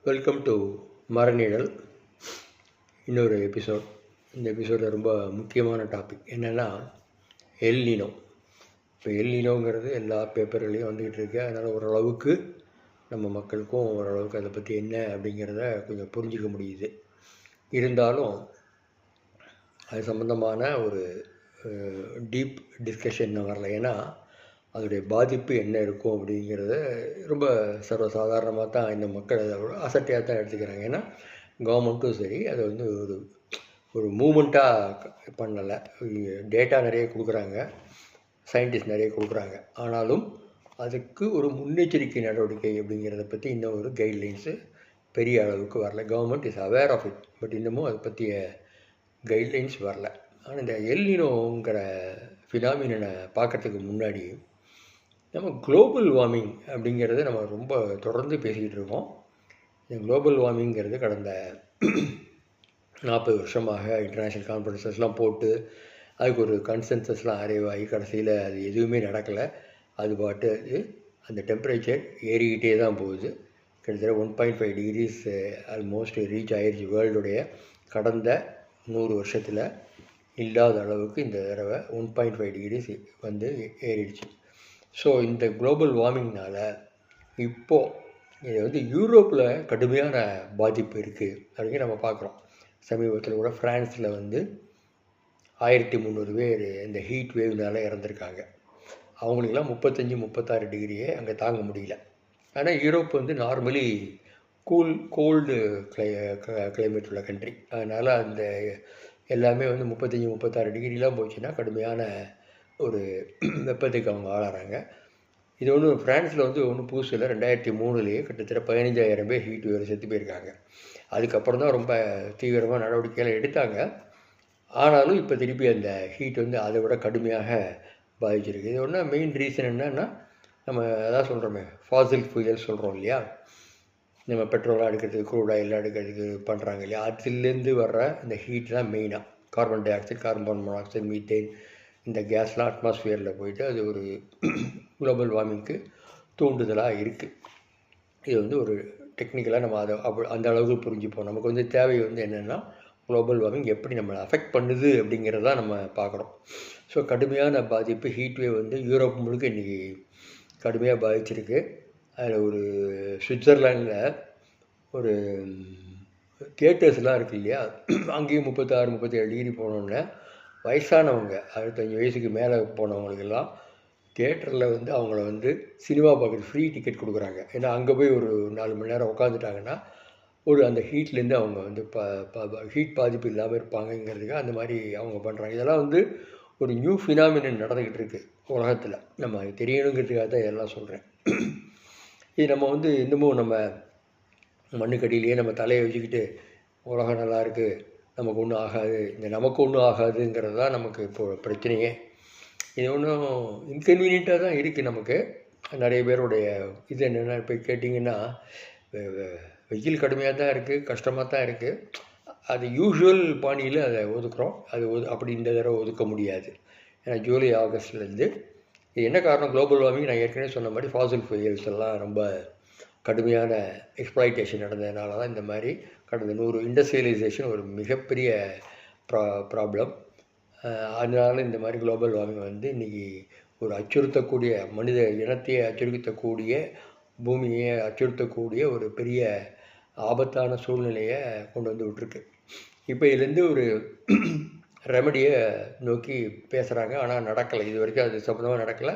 Welcome to மரநிழல். இன்னொரு episode. இந்த எபிசோடில் ரொம்ப முக்கியமான டாபிக் என்னென்னா எல்னினோ. இப்போ எல்னினோங்கிறது எல்லா பேப்பர்களையும் வந்துக்கிட்டு இருக்கு. அதனால் ஓரளவுக்கு நம்ம மக்களுக்கும் ஓரளவுக்கு அதை பற்றி என்ன அப்படிங்கிறத கொஞ்சம் புரிஞ்சிக்க முடியுது. இருந்தாலும் அது சம்மந்தமான ஒரு டீப் டிஸ்கஷன் வரல. ஏன்னா அதோடைய பாதிப்பு என்ன இருக்கும் அப்படிங்கிறத ரொம்ப சர்வசாதாரணமாக தான் இந்த மக்கள் அதை அசட்டையாக தான் எடுத்துக்கிறாங்க. ஏன்னா கவர்மெண்ட்டும் சரி அதை வந்து ஒரு மூமெண்ட்டாக பண்ணலை. டேட்டா நிறைய கொடுக்குறாங்க, சயின்டிஸ்ட் நிறைய கொடுக்குறாங்க. ஆனாலும் அதுக்கு ஒரு முன்னெச்சரிக்கை நடவடிக்கை அப்படிங்கிறத பற்றி இன்னும் ஒரு கைட்லைன்ஸு பெரிய அளவுக்கு வரல. Government is aware of it, but இன்னமும் அதை பற்றிய கைட்லைன்ஸ் வரல. ஆனால் இந்த எல்னினோங்கிற ஃபினாமினனை பார்க்குறதுக்கு முன்னாடி நம்ம குளோபல் வார்மிங் அப்படிங்கிறத நம்ம ரொம்ப தொடர்ந்து பேசிக்கிட்டு இருக்கோம். இந்த குளோபல் வார்மிங்கிறது கடந்த 40 வருஷமாக இன்டர்நேஷ்னல் கான்ஃபரன்சஸ்லாம் போட்டு அதுக்கு ஒரு கன்சென்சஸ்லாம் அரைவாகி கடைசியில் அது எதுவுமே நடக்கலை. அது பாட்டு அந்த டெம்பரேச்சர் ஏறிக்கிட்டே தான் போகுது. கிட்டத்தட்ட 1.5 டிகிரிஸ் ஆல்மோஸ்ட் ரீச் ஆயிடுச்சு. வேர்ல்டுடைய கடந்த 100 வருஷத்தில் இல்லாத அளவுக்கு இந்த தடவை 1.5 டிகிரிஸ் வந்து ஏறிடுச்சு. ஸோ இந்த குளோபல் வார்மிங்னால் இப்போது இது வந்து யூரோப்பில் கடுமையான பாதிப்பு இருக்குது அப்படிங்கிற நம்ம பார்க்குறோம். சமீபத்தில் கூட ஃப்ரான்ஸில் வந்து 1300 பேர் இந்த ஹீட் வேவ்னால் இறந்துருக்காங்க. அவங்களுக்கெல்லாம் 35-36 டிகிரியே அங்கே தாங்க முடியல. ஆனால் யூரோப் வந்து நார்மலி கோல்டு கிளைமேட் உள்ள கண்ட்ரி. அதனால் அந்த எல்லாமே வந்து 35-36 டிகிரிலாம் போச்சுன்னா கடுமையான ஒரு வெப்பத்துக்கு அவங்க ஆளாகிறாங்க. இது ஒன்றும் ஃப்ரான்ஸில் வந்து ஒன்றும் புதுசு இல்லை. 2003 கிட்டத்தட்ட 15,000 பேர் ஹீட் வேறு செத்து போயிருக்காங்க. அதுக்கப்புறம் தான் ரொம்ப தீவிரமாக நடவடிக்கைகள் எடுத்தாங்க. ஆனாலும் இப்போ திருப்பி அந்த ஹீட் வந்து அதை விட கடுமையாக பாதிச்சிருக்கு. இது ஒன்றா மெயின் ரீசன் என்னன்னா, நம்ம அதான் சொல்கிறோமே, ஃபாசில் ஃபியூயல் சொல்கிறோம் இல்லையா, நம்ம பெட்ரோலாக எடுக்கிறதுக்கு க்ரூட் ஆயிலாக எடுக்கிறதுக்கு பண்ணுறாங்க இல்லையா, அதுலேருந்து வர்ற இந்த ஹீட் தான் மெயினாக. Carbon di oxide, carbon monoxide, methane, இந்த கேஸ்லாம் அட்மாஸ்ஃபியரில் போயிட்டு அது ஒரு குளோபல் வார்மிங்க்கு தூண்டுதலாக இருக்குது. இது வந்து ஒரு டெக்னிக்கலாக நம்ம அதை அந்த அளவுக்கு புரிஞ்சுப்போம். நமக்கு வந்து தேவை வந்து என்னென்னா குளோபல் வார்மிங் எப்படி நம்மளை அஃபெக்ட் பண்ணுது அப்படிங்கிறத நம்ம பார்க்குறோம். ஸோ கடுமையான பாதிப்பு ஹீட் வேவ் வந்து யூரோப் முழுக்க இன்றைக்கி கடுமையாக பாதிச்சிருக்கு. அதில் ஒரு சுவிட்சர்லாண்டில் ஒரு தியேட்டர்ஸ்லாம் இருக்குது இல்லையா, அங்கேயும் 36-37 டிகிரி போனோன்னே வயசானவங்க 65 வயசுக்கு மேலே போனவங்களுக்கெல்லாம் தியேட்டரில் வந்து அவங்கள வந்து சினிமா பார்க்குறது ஃப்ரீ டிக்கெட் கொடுக்குறாங்க. ஏன்னா அங்கே போய் ஒரு 4 மணி நேரம் உட்காந்துட்டாங்கன்னா ஒரு அந்த ஹீட்லேருந்து அவங்க வந்து ஹீட் பாதிப்பு இல்லாமல் இருப்பாங்கங்கிறதுக்கு அந்த மாதிரி அவங்க பண்ணுறாங்க. இதெல்லாம் வந்து ஒரு நியூ ஃபினாமினன் நடந்துக்கிட்டு இருக்குது உலகத்தில். நம்ம தெரியணுங்கிறதுக்காக தான் இதெல்லாம் சொல்கிறேன். இது நம்ம வந்து இன்னமும் நம்ம மண்ணுக்கடியிலேயே நம்ம தலையை வச்சுக்கிட்டு உலகம் நல்லா இருக்குது, நமக்கு ஒன்றும் ஆகாது, இந்த நமக்கு ஒன்றும் ஆகாதுங்கிறது தான் நமக்கு இப்போது பிரச்சனையே. இது ஒன்றும் இன்கன்வீனியண்ட்டாக தான் இருக்குது நமக்கு. நிறைய பேருடைய இது என்னென்னா, இப்போ கேட்டிங்கன்னா வெயில் கடுமையாக தான் இருக்குது, கஷ்டமாக தான் இருக்குது. அது யூஷுவல் பாணியில் அதை ஒதுக்குறோம். அது அப்படி இந்த தடவை ஒதுக்க முடியாது. ஏன்னா ஜூலை ஆகஸ்ட்லேருந்து இது என்ன காரணம், குளோபல் வார்மிங் நான் ஏற்கனவே சொன்ன மாதிரி ஃபாசில் ஃபியூயல்ஸ் எல்லாம் ரொம்ப கடுமையான எக்ஸ்ப்ளாய்டேஷன் நடந்ததுனால தான் இந்த மாதிரி கடந்த 100 இண்டஸ்ட்ரியலைசேஷன் ஒரு மிகப்பெரிய ப்ராப்ளம். அதனால இந்த மாதிரி குளோபல் வார்மிங் வந்து இன்றைக்கி ஒரு அச்சுறுத்தக்கூடிய, மனித இனத்தையே அச்சுறுத்தக்கூடிய, பூமியை அச்சுறுத்தக்கூடிய ஒரு பெரிய ஆபத்தான சூழ்நிலையை கொண்டு வந்து விட்டுருக்கு. இப்போ இதுலேருந்து ஒரு ரெமடியை நோக்கி பேசுகிறாங்க, ஆனால் நடக்கலை. இது வரைக்கும் அது சம்மந்தமாக நடக்கலை.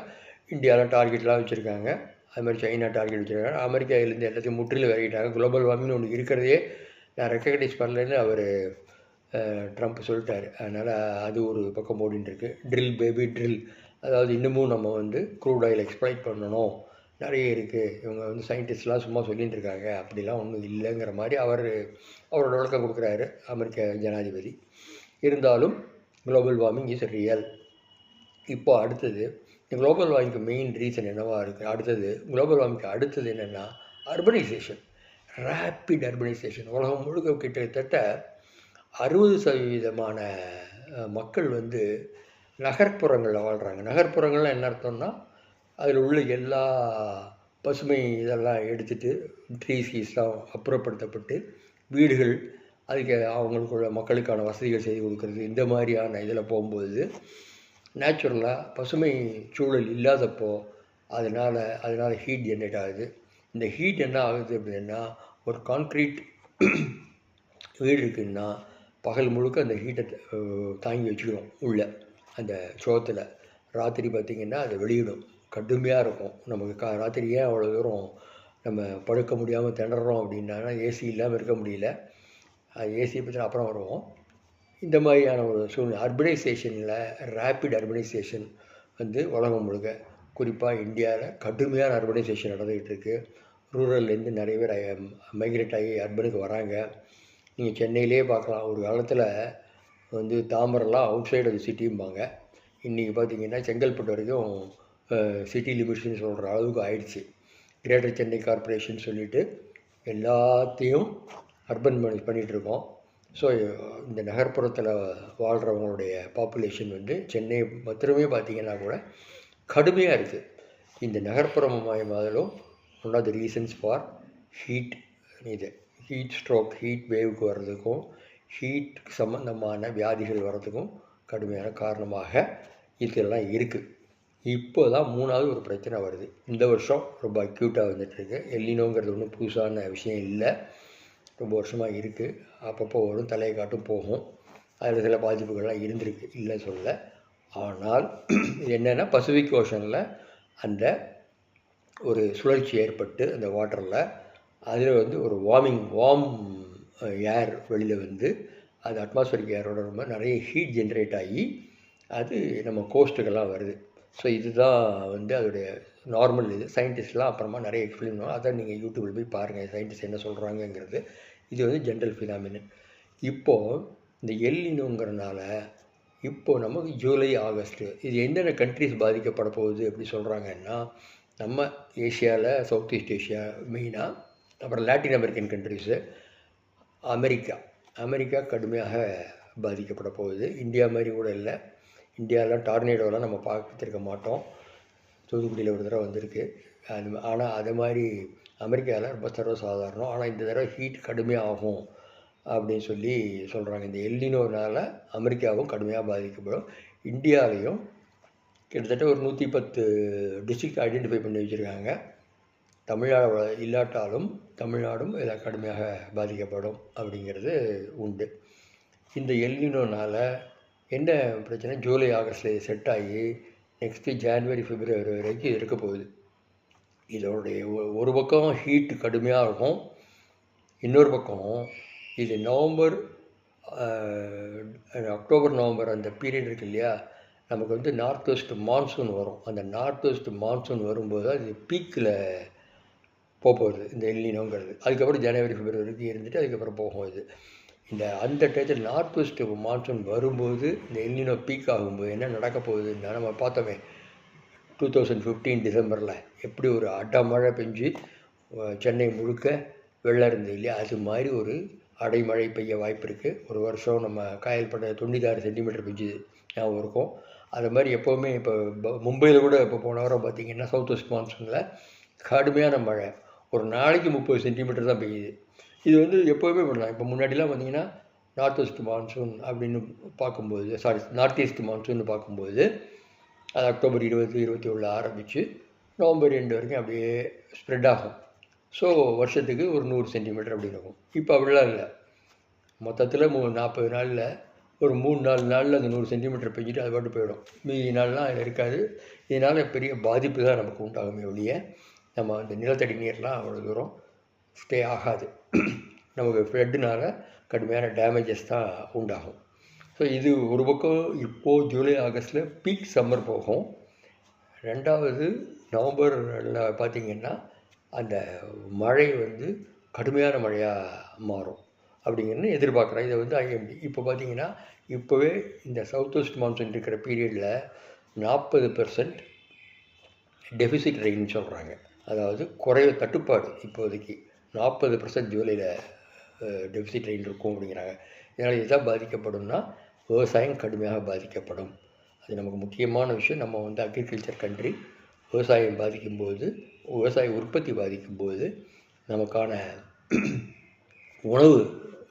இந்தியாவில் டார்கெட்லாம் வச்சுருக்காங்க, அது மாதிரி சைனா டார்கெட் வச்சுருக்காங்க, அமெரிக்கா இதுலேருந்து எல்லாத்தையும் முற்றிலும் விலகிட்டாங்க. குளோபல் வார்மிங்னு ஒன்று இருக்கிறதையே நான் ரெக்கக்னைஸ் பண்ணலன்னு அவர் ட்ரம்ப் சொல்லிட்டார். அதனால் அது ஒரு பக்கம் ஓடிட்டுருக்கு. ட்ரில் பேபி ட்ரில், அதாவது இன்னமும் நம்ம வந்து க்ரூட் ஆயில் எக்ஸ்ப்ளாய்ட் பண்ணணும், நிறைய இருக்குது, இவங்க வந்து சயின்டிஸ்ட்லாம் சும்மா சொல்லிகிட்டு இருக்காங்க, அப்படிலாம் ஒன்றும் இல்லைங்கிற மாதிரி அவரோட விளக்கம் கொடுக்குறாரு அமெரிக்க ஜனாதிபதி. இருந்தாலும் குளோபல் வார்மிங் இஸ் ரியல். இப்போ அடுத்தது இந்த குளோபல் வார்மிங்க்கு மெயின் ரீசன் என்னவாக இருக்குது, அடுத்தது குளோபல் வார்மிங்க்கு அடுத்தது என்னென்னா அர்பனைசேஷன், ரேப்பிட் அர்பனைசேஷன். உலகம் முழுக்க கிட்டத்தட்ட 60% மக்கள் வந்து நகர்ப்புறங்களில் வாழ்கிறாங்க. நகர்ப்புறங்கள்லாம் என்ன அர்த்தம்னா அதில் உள்ள எல்லா பசுமை இதெல்லாம் எடுத்துகிட்டு ட்ரீஸ்லாம் அப்புறப்படுத்தப்பட்டு வீடுகள் அதுக்கு அவங்களுக்குள்ள மக்களுக்கான வசதிகள் செய்து கொடுக்குறது இந்த மாதிரியான இதில் போகும்போது நேச்சுரலாக பசுமை சூழல் இல்லாதப்போ அதனால் ஹீட் ஜென்ரேட் ஆகுது. இந்த ஹீட் என்ன ஆகுது அப்படின்னா, ஒரு கான்க்ரீட் வீடு இருக்குதுன்னா பகல் முழுக்க அந்த ஹீட்டை தாங்கி வச்சுக்கிறோம் உள்ள அந்த சோத்தில். ராத்திரி பார்த்திங்கன்னா அதை வெளியிடும், கடுமையாக இருக்கும். நமக்கு ராத்திரி ஏன் அவ்வளோ தூரம் நம்ம படுக்க முடியாமல் திணறோம் அப்படின்னா, ஏசி இல்லாமல் இருக்க முடியல. ஏசியை பற்றி அப்புறம் வருவோம். இந்த மாதிரியான ஒரு சூழ்நிலை அர்பனைசேஷனில் ரேப்பிட் அர்பனைசேஷன் உலகம் முழுக்க, குறிப்பாக இந்தியாவில் கடுமையான அர்பனைசேஷன் நடந்துக்கிட்டு இருக்குது. ரூரல்லேருந்து நிறைய பேர் மைக்ரேட் ஆகி அர்பனுக்கு வராங்க. நீங்கள் சென்னையிலே பார்க்கலாம். ஒரு காலத்தில் தாம்பரம்லாம் அவுட் சைடு ஆஃப் சிட்டிம்பாங்க. இன்றைக்கி பார்த்திங்கன்னா செங்கல்பட்டு வரைக்கும் சிட்டி லிமிட்ஸ்னு சொல்கிற அளவுக்கு ஆயிடுச்சு. கிரேட்டர் சென்னை கார்ப்பரேஷன் சொல்லிவிட்டு எல்லாத்தையும் அர்பன் பண்ணிகிட்ருக்கோம். ஸோ இந்த நகர்ப்புறத்தில் வாழ்கிறவங்களுடைய பாப்புலேஷன் சென்னை மாத்திரமே பார்த்திங்கன்னா கூட கடுமையாக இருக்குது. இந்த நகர்ப்புறமயமாதலும் one of the reasons for heat stroke, heat வேவுக்கு வர்றதுக்கும் ஹீட் சம்பந்தமான வியாதிகள் வர்றதுக்கும் கடுமையான காரணமாக இதெல்லாம் இருக்குது. இப்போ தான் 3வது ஒரு பிரச்சனை வருது. இந்த வருஷம் ரொம்ப அக்யூட்டாக வந்துட்டுருக்கு. எல்லினோங்கிறது ஒன்றும் புதுசான விஷயம் இல்லை, ரொம்ப வருஷமாக இருக்குது. அப்பப்போ வரும், தலையை காட்டும், போகும். அதில் சில பாதிப்புகள்லாம் இருந்திருக்கு, இல்லை சொல்ல. ஆனால் என்னென்னா பசிபிக் ஓஷனில் அந்த ஒரு சுழற்சி ஏற்பட்டு அந்த வாட்டரில் அதில் ஒரு வார்ம் ஏர் வெளியில் அது அட்மாஸ்பரிக் ஏரோட ரொம்ப நிறைய ஹீட் ஜென்ரேட் ஆகி அது நம்ம கோஸ்ட்டுக்கெல்லாம் வருது. ஸோ இதுதான் அதோடைய நார்மல் இது. சயின்டிஸ்ட்லாம் அப்புறமா நிறைய எக்ஸ்பிளைன் பண்ணுவாங்க. அதை நீங்கள் யூடியூப்பில் போய் பாருங்கள், சயின்டிஸ்ட் என்ன சொல்கிறாங்கங்கிறது. இது ஜென்ரல் ஃபினாமினன். இப்போது இந்த எல்லினோங்கிறனால இப்போது நமக்கு ஜூலை, ஆகஸ்ட்டு இது என்னென்ன கண்ட்ரிஸ் பாதிக்கப்பட போகுது அப்படி சொல்கிறாங்கன்னா, நம்ம ஏஷியாவில் சவுத் ஈஸ்ட் ஏஷியா மெயினாக, அப்புறம் லாட்டின் அமெரிக்கன் கண்ட்ரிஸு, அமெரிக்கா கடுமையாக பாதிக்கப்பட போகுது. இந்தியா மாதிரி கூட இல்லை. இந்தியாவில் டார்னேடோலாம் நம்ம பார்த்துருக்க மாட்டோம். தூத்துக்குடியில் ஒரு தடவை வந்திருக்கு. ஆனால் அது மாதிரி அமெரிக்காவில் ரொம்ப சர்வசாதாரணம். ஆனால் இந்த தடவை ஹீட் கடுமையாக ஆகும் அப்படின்னு சொல்கிறாங்க. இந்த எல்லினோனால் அமெரிக்காவும் கடுமையாக பாதிக்கப்படும். இந்தியாவிலையும் கிட்டத்தட்ட ஒரு 110 டிஸ்ட்ரிக்ட் ஐடென்டிஃபை பண்ணி வச்சுருக்காங்க. தமிழ்நாடு இல்லாட்டாலும் தமிழ்நாடும் இதில் கடுமையாக பாதிக்கப்படும் அப்படிங்கிறது உண்டு. இந்த எல்லினோனால் என்ன பிரச்சனை, ஜூலை, ஆகஸ்ட்டில் செட் ஆகி நெக்ஸ்ட்டு ஜான்வரி, பிப்ரவரி வரைக்கும் இருக்க போகுது. இதோடைய ஒரு பக்கம் ஹீட்டு கடுமையாக இருக்கும், இன்னொரு பக்கம் இது அக்டோபர் நவம்பர் அந்த பீரியட் இருக்குது இல்லையா, நமக்கு நார்த் வெஸ்ட் மான்சூன் வரும். அந்த நார்த் வெஸ்ட் மான்சூன் வரும்போது அது பீக்கில் போகுது இந்த எல்லினோங்கிறது. அதுக்கப்புறம் ஜனவரி, பிப்ரவரி வரைக்கும் இருந்துட்டு அதுக்கப்புறம் போகும். அந்த டயத்தில் நார்த் வெஸ்ட் மான்சூன் வரும்போது இந்த எல்லினோ பீக் ஆகும்போது என்ன நடக்க போகுதுன்னா, நம்ம பார்த்தோமே 2015 டிசம்பரில் எப்படி ஒரு அடமழை பெஞ்சு சென்னை முழுக்க வெள்ளம் இருந்தது இல்லையா, அது மாதிரி ஒரு அடைமழை பெய்ய வாய்ப்பு இருக்குது. ஒரு வருஷம் நம்ம காயல்பட்ட 96 சென்டிமீட்டர் பெஞ்சுது ஞாபகம் இருக்கும். அது மாதிரி எப்போவுமே இப்போ மும்பையில் கூட இப்போ போன வாரம் பார்த்திங்கன்னா சவுத் வெஸ்ட் மான்சூனில் கடுமையான மழை, ஒரு நாளைக்கு 30 சென்டிமீட்டர் தான் பெய்யுது. இது எப்போவுமே பண்ணலாம். இப்போ முன்னாடிலாம் பார்த்திங்கன்னா நார்த் வெஸ்ட் மான்சூன் அப்படின்னு பார்க்கும்போது, நார்த் ஈஸ்ட் மான்சூன் பார்க்கும்போது அது அக்டோபர் 20, 21 ஆரம்பித்து நவம்பர் 2 வரைக்கும் அப்படியே ஸ்ப்ரெட் ஆகும். ஸோ வருஷத்துக்கு ஒரு 100 சென்டிமீட்டர் அப்படி இருக்கும். இப்போ அப்படிலாம் இல்லை. மொத்தத்தில் 40 நாளில் ஒரு 3-4 நாளில் அந்த 100 சென்டிமீட்டர் பெஞ்சிட்டு அது பாட்டு போயிடும். மீதி நாள்லாம் அதில் இருக்காது. இதனால் பெரிய பாதிப்பு தான் நமக்கு உண்டாகுமே ஒழிய நம்ம அந்த நிலத்தடி நீர்லாம் அவ்வளோ தூரம் ஸ்டே ஆகாது. நமக்கு ஃப்ளட்டுனால் கடுமையான டேமேஜஸ் தான் உண்டாகும். ஸோ இது ஒரு பக்கம் இப்போது ஜூலை, ஆகஸ்ட்டில் பீக் சம்மர் போகும். ரெண்டாவது நவம்பரில் பார்த்திங்கன்னா அந்த மழை கடுமையான மழையாக மாறும் அப்படிங்கிறது எதிர்பார்க்குறேன். இதை ஐஎம்டி இப்போ பார்த்திங்கன்னா இப்போவே இந்த சவுத் வெஸ்ட் மான்சூன் இருக்கிற பீரியடில் 40% டெஃபிசிட் ரெயின்னு சொல்கிறாங்க. அதாவது தட்டுப்பாடு இப்போதைக்கு 40% ஜூலையில் டெஃபிசிட் ரெயின் இருக்கும் அப்படிங்கிறாங்க. இதனால் இதுதான் பாதிக்கப்படும்னா விவசாயம் கடுமையாக பாதிக்கப்படும். அது நமக்கு முக்கியமான விஷயம். நம்ம அக்ரிகல்ச்சர் கண்ட்ரி. விவசாயம் பாதிக்கும்போது விவசாய உற்பத்தி பாதிக்கும்போது நமக்கான உணவு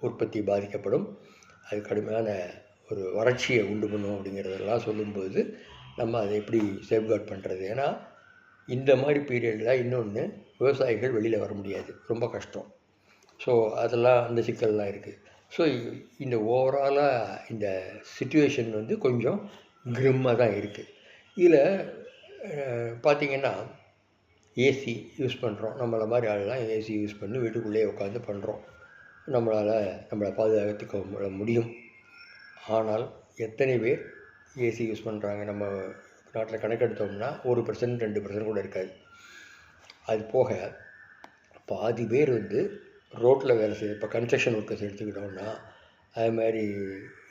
உற்பத்தி பாதிக்கப்படும். அது கடுமையான ஒரு வறட்சியை உண்டு பண்ணும் அப்படிங்கிறதெல்லாம் சொல்லும்போது நம்ம அதை எப்படி சேஃப்கார்ட் பண்ணுறது? ஏன்னா இந்த மாதிரி பீரியடில் இன்னொன்று விவசாயிகள் வெளியில் வர முடியாது, ரொம்ப கஷ்டம். ஸோ அதெல்லாம் அந்த சிக்கல்லாம் இருக்குது. ஸோ இந்த ஓவராலாக இந்த சிச்சுவேஷன் வந்து கொஞ்சம் கிரிம்மாக தான் இருக்குது. இதில் பார்த்திங்கன்னா ஏசி யூஸ் பண்ணுறோம். நம்மளை மாதிரி ஆளெலாம் ஏசி யூஸ் பண்ணி வீட்டுக்குள்ளேயே உட்காந்து பண்ணுறோம். நம்மளை பாதுகாத்துக்க முடியும். ஆனால் எத்தனை பேர் ஏசி யூஸ் பண்ணுறாங்க? நம்ம நாட்டில் கணக்கெடுத்தோம்னா 1%, 2% கூட இருக்காது. அது போக பாதி பேர் வந்து ரோட்டில் வேலை செய்ய, இப்போ கன்ஸ்ட்ரக்ஷன் ஒர்க்கர்ஸ் எடுத்துக்கிட்டோம்னா, அது மாதிரி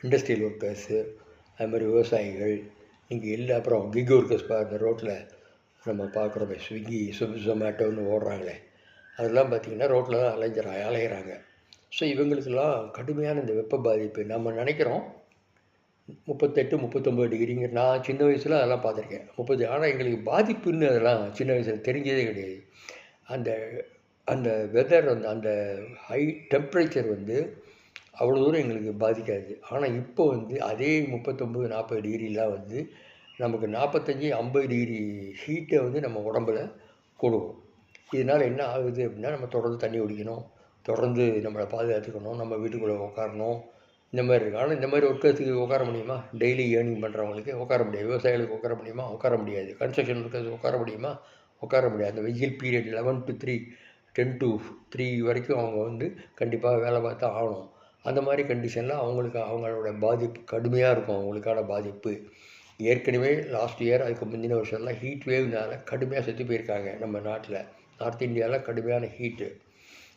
இண்டஸ்ட்ரியல் ஒர்க்கர்ஸு, அது மாதிரி விவசாயிகள், நீங்கள் அப்புறம் கிக் ஒர்க்கர்ஸ் அந்த ரோட்டில் நம்ம பார்க்குறோமே, ஸ்விக்கி, ஜொமேட்டோன்னு ஓடுறாங்களே, அதெல்லாம் பார்த்திங்கன்னா ரோட்டில் தான் அலையிறாங்க. ஸோ இவங்களுக்கெல்லாம் கடுமையான இந்த வெப்ப பாதிப்பு. நம்ம நினைக்கிறோம் 38, 39 டிகிரிங்கிற, நான் சின்ன வயசில் அதெல்லாம் பார்த்துருக்கேன் 30. ஆனால் எங்களுக்கு பாதிப்புன்னு அதெல்லாம் சின்ன வயசில் தெரிஞ்சதே கிடையாது. அந்த அந்த வெதர் அந்த ஹை டெம்பரேச்சர் வந்து அவ்வளோ தூரம் எங்களுக்கு பாதிக்காது. ஆனால் இப்போ வந்து அதே 39, 40 டிகிரிலாம் வந்து நமக்கு 45, 50 டிகிரி ஹீட்டை வந்து நம்ம உடம்புல கொடுக்கும். இதனால் என்ன ஆகுது அப்படின்னா, நம்ம தொடர்ந்து தண்ணி குடிக்கணும், தொடர்ந்து நம்மளை பாதுகாத்துக்கணும், நம்ம வீட்டுக்குள்ளே உட்காரணும், இந்த மாதிரி இருக்குது. ஆனால் இந்த மாதிரி ஒர்க்கர்ஸுக்கு உட்கார முடியுமா? டெய்லி ஏர்னிங் பண்ணுறவங்களுக்கு உட்கார முடியாது. விவசாயிகளுக்கு உட்கார முடியுமா? உட்கார முடியாது. கன்ஸ்ட்ரக்ஷன் ஒர்க்கர்ஸ் உட்கார முடியுமா? உட்கார முடியாது. அந்த வெயில் பீரியட் 11 to 3, 10 to 3 வரைக்கும் அவங்க வந்து கண்டிப்பாக வேலை பார்த்தா ஆகணும். அந்த மாதிரி கண்டிஷனில் அவங்களோட பாதிப்பு கடுமையாக இருக்கும். அவங்களுக்கான பாதிப்பு ஏற்கனவே லாஸ்ட் இயர், அதுக்கு முந்தின வருஷம்லாம் ஹீட் வேவ்னால கடுமையாக செத்து போயிருக்காங்க. நம்ம நாட்டில் நார்த் இந்தியாவில் கடுமையான ஹீட்டு,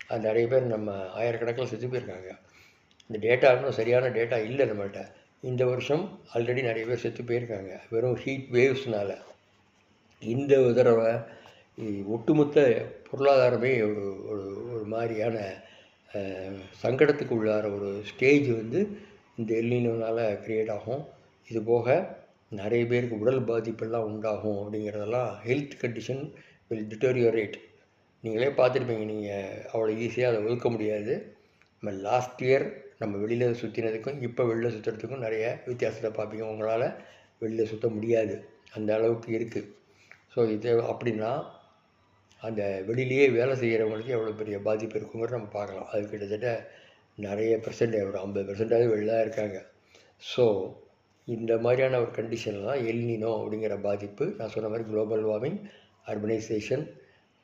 அது நிறைய பேர் நம்ம ஆயிரக்கணக்கில் செத்து போயிருக்காங்க. இந்த டேட்டா இன்னும் சரியான டேட்டா இல்லை நம்மள்கிட்ட. இந்த வருஷம் ஆல்ரெடி நிறைய பேர் செத்து போயிருக்காங்க வெறும் ஹீட் வேவ்ஸ்னால். இந்த தடவை ஒட்டுமொத்த பொருளாதாரமே ஒரு ஒரு மாதிரியான சங்கடத்துக்கு உள்ளார ஒரு ஸ்டேஜ் வந்து இந்த எல்னினோனால் க்ரியேட் ஆகும். இது போக நிறைய பேருக்கு உடல் பாதிப்பெல்லாம் உண்டாகும். அப்படிங்கிறதெல்லாம் ஹெல்த் கண்டிஷன் வில் டிட்டோரியோரேட். நீங்களே பார்த்துருப்பீங்க. நீங்கள் அவ்வளோ ஈஸியாக அதை ஒதுக்க முடியாது. நம்ம லாஸ்ட் இயர் நம்ம வெளியில் சுற்றினதுக்கும் இப்போ வெளியில் சுற்றுறதுக்கும் நிறைய வித்தியாசத்தை பார்ப்பீங்க. உங்களால் வெளியில் சுற்ற முடியாது, அந்த அளவுக்கு இருக்குது. ஸோ இது அப்படின்னா அந்த வெளியிலேயே வேலை செய்கிறவங்களுக்கு எவ்வளோ பெரிய பாதிப்பு இருக்குங்கிறத நம்ம பார்க்கலாம். அது கிட்டத்தட்ட நிறைய ஒரு 50% வெளியில் இருக்காங்க. ஸோ இந்த மாதிரியான ஒரு கண்டிஷனில் தான் எல்னினோ அப்படிங்கிற பாதிப்பு. நான் சொன்ன மாதிரி குளோபல் வார்மிங், அர்பனைசேஷன்,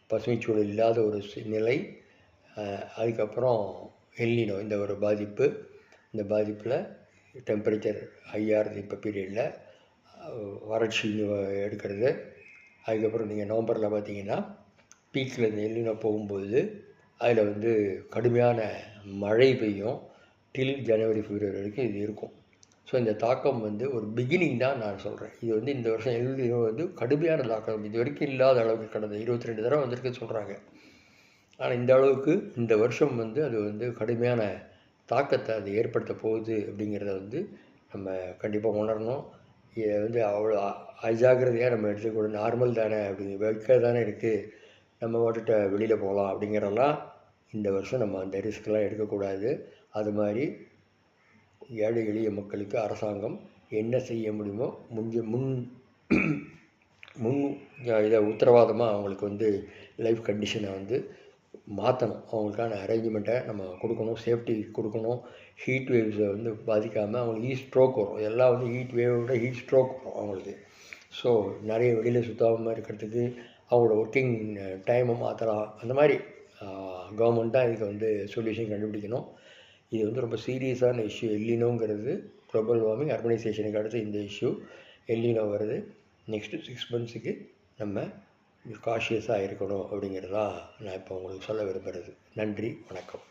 பசுமைச்சூழல் இல்லாத ஒரு நிலை, அதுக்கப்புறம் எல்னினோ இந்த ஒரு பாதிப்பு. இந்த பாதிப்பில் டெம்பரேச்சர் ஹையாக இப்போ பீரியடில் வறட்சி எடுக்கிறது. அதுக்கப்புறம் நீங்கள் நவம்பரில் பார்த்தீங்கன்னா பீக்கில் இந்த எல்னினோ போகும்போது அதில் வந்து கடுமையான மழை பெய்யும். டில் ஜனவரி, பிப்ரவரி வரைக்கும் இது இருக்கும். ஸோ இந்த தாக்கம் வந்து ஒரு பிகினிங் தான் நான் சொல்கிறேன். இது வந்து இந்த வருஷம் எல்னினோ வந்து கடுமையான தாக்கம், இது வரைக்கும் இல்லாத அளவுக்கு கடந்த 22 தடவை வந்திருக்குன்னு சொல்கிறாங்க. ஆனால் இந்த அளவுக்கு இந்த வருஷம் வந்து அது வந்து கடுமையான தாக்கத்தை அது ஏற்படுத்த போகுது அப்படிங்கிறத வந்து நம்ம கண்டிப்பாக உணரணும். இதை வந்து அவ்வளோ அஜாக்கிரதையாக நம்ம எடுத்துக்கூடாது. நார்மல் தானே, அப்படி வெக்க தானே இருக்குது, நம்ம வாட்டுட்ட வெளியில் போகலாம் அப்படிங்கிறதெல்லாம் இந்த வருஷம் நம்ம அந்த ரிஸ்க்கெலாம் எடுக்கக்கூடாது. அது மாதிரி ஏழை எளிய மக்களுக்கு அரசாங்கம் என்ன செய்ய முடியுமோ முன் இதை உத்தரவாதமாக அவங்களுக்கு வந்து லைஃப் கண்டிஷனை வந்து மாற்றணும். அவங்களுக்கான அரேஞ்ச்மெண்ட்டை நம்ம கொடுக்கணும், சேஃப்டி கொடுக்கணும். ஹீட் வேவ்ஸை வந்து பாதிக்காமல் அவங்களுக்கு ஹீட் ஸ்ட்ரோக் வரும். எல்லாம் வந்து ஹீட் வேவோட ஹீட் ஸ்ட்ரோக் வரும் அவங்களுக்கு. ஸோ நிறைய வெளியில் சுத்தாமல் இருக்கிறதுக்கு அவங்களோட ஒர்க்கிங் டைமை மாற்றலாம். அந்த மாதிரி கவர்மெண்ட் தான் இதுக்கு வந்து சொல்யூஷன் கண்டுபிடிக்கணும். இது வந்து ரொம்ப சீரியஸான இஷ்யூ. எல்னினோங்கிறது குளோபல் வார்மிங், அர்பனைசேஷனுக்கு அடுத்து இந்த இஷ்யூ எல்னினோ வருது. நெக்ஸ்ட்டு 6 months நம்ம காஷியஸாக இருக்கணும் அப்படிங்கிறதான் நான் இப்போ உங்களுக்கு சொல்ல விரும்புகிறது. நன்றி, வணக்கம்.